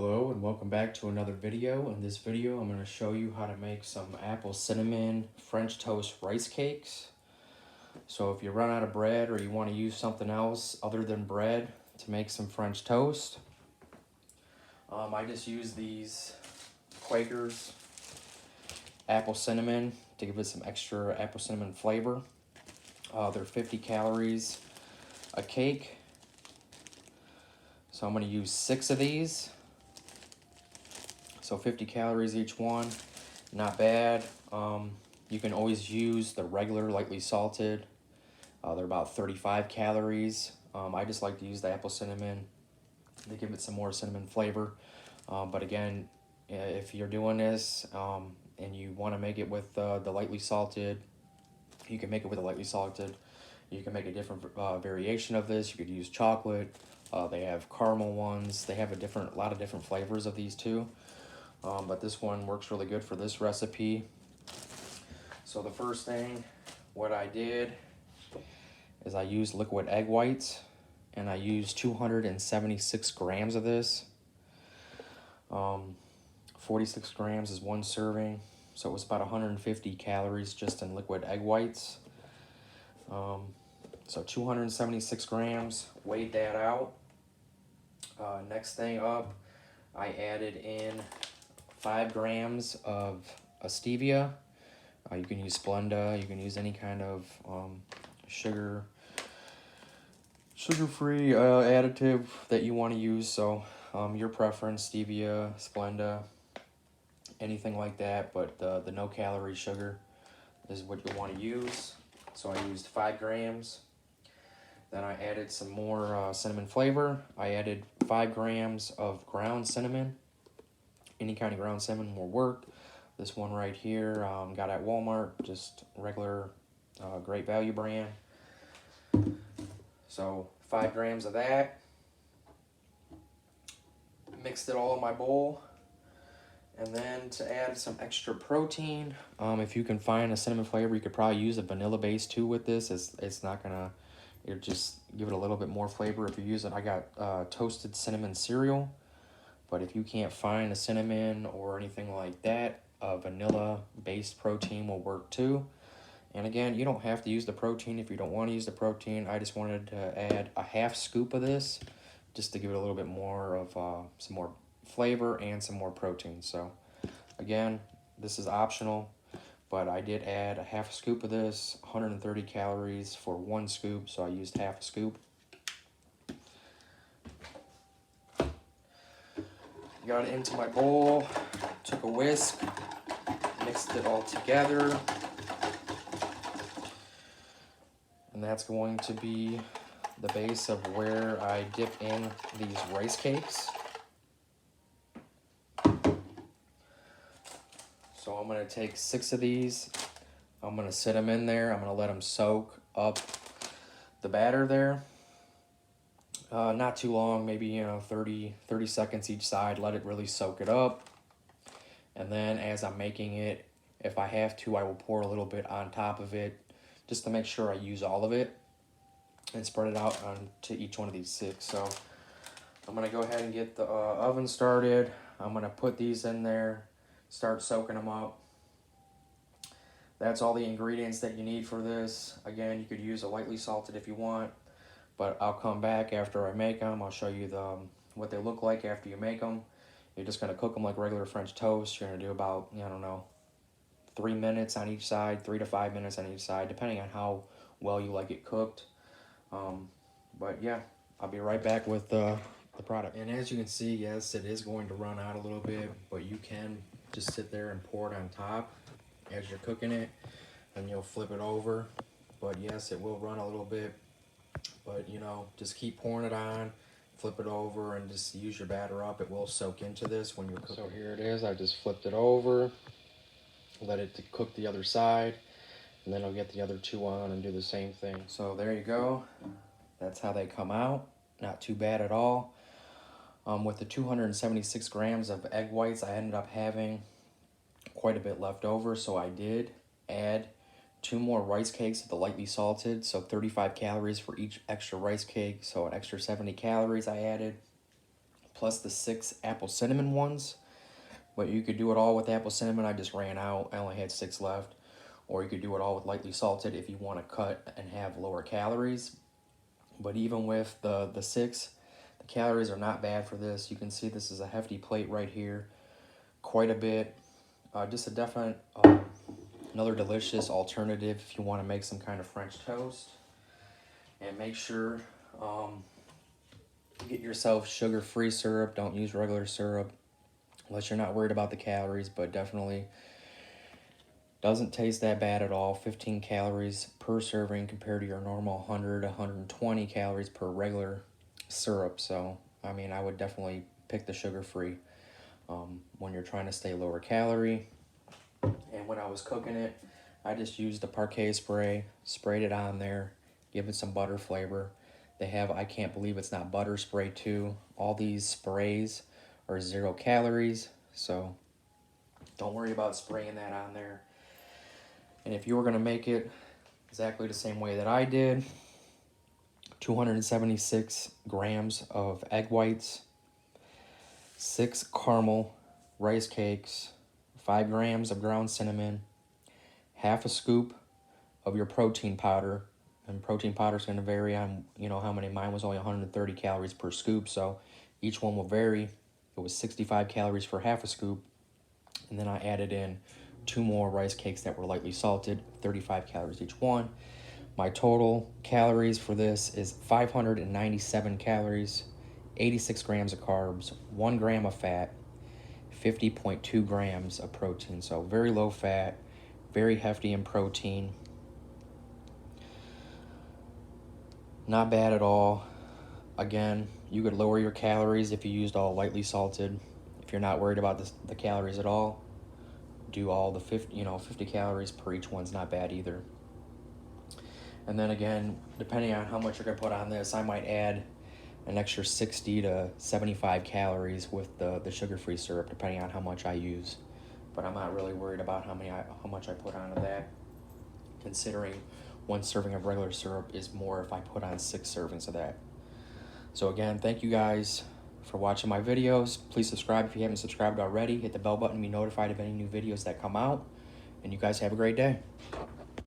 Hello and welcome back to another video. In this video I'm going to show you how to make some apple cinnamon French toast rice cakes. So if you run out of bread or you want to use something else other than bread to make some French toast, I just use these Quaker's apple cinnamon to give it some extra apple cinnamon flavor. They're 50 calories a cake. So I'm going to use 6 of these. So 50 calories each one, not bad. You can always use the regular lightly salted. They're about 35 calories. I just like to use the apple cinnamon to give it some more cinnamon flavor. But again, if you're doing this and you want to make it with the lightly salted, you can make it with the lightly salted. You can make a different variation of this. You could use chocolate. They have caramel ones. They have a lot of different flavors of these too. But this one works really good for this recipe. So the first thing, what I did is I used liquid egg whites, and I used 276 grams of this. 46 grams is one serving, so it was about 150 calories just in liquid egg whites. So 276 grams, weighed that out. Next thing up, I added in 5 grams of stevia. You can use Splenda, you can use any kind of sugar-free additive that you want to use. So your preference, stevia, Splenda, anything like that, but the no-calorie sugar is what you want to use. So I used 5 grams. Then I added some more cinnamon flavor. I added 5 grams of ground cinnamon. Any kind of ground cinnamon will work. This one right here, got at Walmart, just regular Great Value brand. So 5 grams of that. Mixed it all in my bowl. And then to add some extra protein, if you can find a cinnamon flavor, you could probably use a vanilla base too with this. It's not gonna, it'll just give it a little bit more flavor if you use it. I got toasted cinnamon cereal. But if you can't find a cinnamon or anything like that, a vanilla-based protein will work too. And again, you don't have to use the protein if you don't want to use the protein. I just wanted to add a half scoop of this just to give it a little bit more of some more flavor and some more protein. So again, this is optional, but I did add a half a scoop of this, 130 calories for 1 scoop, so I used half a scoop. Got it into my bowl, took a whisk, mixed it all together. And that's going to be the base of where I dip in these rice cakes. So I'm going to take 6 of these. I'm going to sit them in there. I'm going to let them soak up the batter there. Not too long, maybe 30 seconds each side. Let it really soak it up. And then as I'm making it, if I have to, I will pour a little bit on top of it just to make sure I use all of it and spread it out onto each one of these 6. So I'm going to go ahead and get the oven started. I'm going to put these in there, start soaking them up. That's all the ingredients that you need for this. Again, you could use a lightly salted if you want. But I'll come back after I make them. I'll show you what they look like after you make them. You're just going to cook them like regular French toast. You're going to do about, 3 minutes on each side, 3 to 5 minutes on each side, depending on how well you like it cooked. But yeah, I'll be right back with the product. And as you can see, yes, it is going to run out a little bit, but you can just sit there and pour it on top as you're cooking it, and you'll flip it over. But yes, it will run a little bit. But, just keep pouring it on, flip it over, and just use your batter up. It will soak into this when you're cooking. So here it is. I just flipped it over, let it cook the other side, and then I'll get the other 2 on and do the same thing. So there you go. That's how they come out. Not too bad at all. With the 276 grams of egg whites, I ended up having quite a bit left over, so I did add 2 more rice cakes of the lightly salted, so 35 calories for each extra rice cake, so an extra 70 calories I added. plus the 6 apple cinnamon ones. But you could do it all with apple cinnamon. I just ran out. I only had 6 left. Or you could do it all with lightly salted if you want to cut and have lower calories. But even with the 6, the calories are not bad for this. You can see this is a hefty plate right here. Quite a bit. Just a definite, another delicious alternative if you want to make some kind of French toast. And make sure get yourself sugar-free syrup. Don't use regular syrup unless you're not worried about the calories, but definitely doesn't taste that bad at all. 15 calories per serving compared to your normal 100 to 120 calories per regular syrup. So, I mean, I would definitely pick the sugar-free when you're trying to stay lower calorie. And when I was cooking it, I just used the parquet spray, sprayed it on there, give it some butter flavor. They have, I can't believe it's not butter spray too. All these sprays are 0 calories, so don't worry about spraying that on there. And if you were going to make it exactly the same way that I did, 276 grams of egg whites, 6 caramel rice cakes, 5 grams of ground cinnamon, half a scoop of your protein powder. And protein powder is going to vary on, how many. Mine was only 130 calories per scoop, so each one will vary. It was 65 calories for half a scoop. And then I added in 2 more rice cakes that were lightly salted, 35 calories each one. My total calories for this is 597 calories, 86 grams of carbs, 1 gram of fat, 50.2 grams of protein. So very low fat, very hefty in protein. Not bad at all. Again, you could lower your calories if you used all lightly salted. If you're not worried about the calories at all, do all the 50 calories per each one's not bad either. And then again, depending on how much you're going to put on this, I might add an extra 60 to 75 calories with the sugar-free syrup, depending on how much I use. But I'm not really worried about how much I put onto that, considering 1 serving of regular syrup is more if I put on 6 servings of that. So again, thank you guys for watching my videos. Please subscribe if you haven't subscribed already. Hit the bell button to be notified of any new videos that come out. And you guys have a great day.